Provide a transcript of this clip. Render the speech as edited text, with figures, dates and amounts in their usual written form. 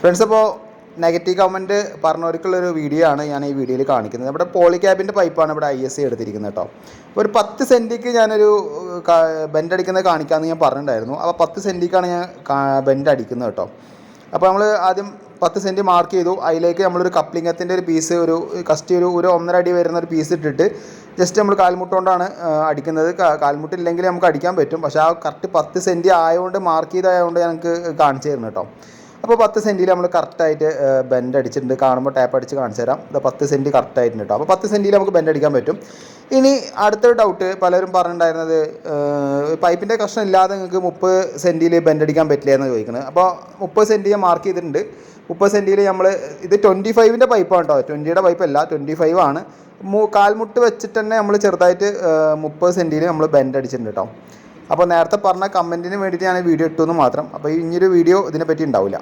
Friends, അപ്പോൾ negative comment പറഞ്ഞവർക്കുള്ളൊരു video ആണ് ഞാൻ ഈ വീഡിയോയിൽ കാണിക്കുന്നത്. നമ്മുടെ പോളിക്യാബിൻ്റെ പൈപ്പാണ് ഇവിടെ ISC എടുത്തിരിക്കുന്നത് കേട്ടോ. അപ്പോൾ ഒരു 10 സെൻറ്റിക്ക് ഞാനൊരു ബെൻഡ് അടിക്കുന്നത് കാണിക്കാമെന്ന് ഞാൻ പറഞ്ഞിട്ടുണ്ടായിരുന്നു. അപ്പോൾ 10 സെൻറ്റിക്കാണ് ഞാൻ ബെൻഡ് അടിക്കുന്നത് കേട്ടോ. അപ്പോൾ നമ്മൾ ആദ്യം 10 സെൻറ്റ് മാർക്ക് ചെയ്തു. അതിലേക്ക് നമ്മളൊരു കപ്ലിങ്ങത്തിൻ്റെ ഒരു പീസ്, ഒരു കസ്റ്റ് ഒരു 1.5 അടി വരുന്ന ഒരു പീസ് ഇട്ടിട്ട് ജസ്റ്റ് നമ്മൾ കാൽമുട്ട് കൊണ്ടാണ് അടിക്കുന്നത്. കാൽമുട്ടില്ലെങ്കിൽ നമുക്ക് അടിക്കാൻ പറ്റും, പക്ഷേ ആ കറക്റ്റ് 10 സെൻറ്റ് ആയതുകൊണ്ട് മാർക്ക് ചെയ്തായതുകൊണ്ട് ഞങ്ങൾക്ക് കാണിച്ചു തരുന്നു കേട്ടോ. അപ്പോൾ 10 സെൻറ്റിൽ നമ്മൾ കറക്റ്റായിട്ട് ബെൻഡ് അടിച്ചിട്ടുണ്ട്. കാണുമ്പോൾ ടാപ്പ് അടിച്ച് കാണിച്ചു തരാം. ഇത് 10 സെൻറ്റ് കറക്റ്റായിട്ടുണ്ട് കേട്ടോ. അപ്പോൾ 10 സെൻറ്റിൽ നമുക്ക് ബെൻഡ് അടിക്കാൻ പറ്റും. ഇനി അടുത്തൊരു ഡൗട്ട് പലരും പറഞ്ഞിട്ടുണ്ടായിരുന്നത്, പൈപ്പിൻ്റെ കഷ്ണം ഇല്ലാതെ നിങ്ങൾക്ക് 30 സെൻറ്റിൽ ബെൻഡ് അടിക്കാൻ പറ്റില്ല എന്ന് ചോദിക്കുന്നത്. അപ്പോൾ 30 സെൻറ്റ് ഞാൻ മാർക്ക് ചെയ്തിട്ടുണ്ട്. 30 സെൻറ്റിൽ നമ്മൾ ഇത് 25ൻ്റെ പൈപ്പാണ് കേട്ടോ. 20യുടെ പൈപ്പല്ല, 25 ആണ്. കാൽമുട്ട് വെച്ചിട്ട് തന്നെ നമ്മൾ ചെറുതായിട്ട് 30 സെൻറ്റിൽ നമ്മൾ ബെൻഡ് അടിച്ചിട്ടുണ്ട് കേട്ടോ. അപ്പോൾ നേരത്തെ പറഞ്ഞ കമൻറ്റിന് വേണ്ടിയിട്ട് ഞാൻ വീഡിയോ ഇട്ടു എന്ന് മാത്രം. അപ്പോൾ ഇനിയൊരു വീഡിയോ ഇതിനെപ്പറ്റി ഉണ്ടാവില്ല.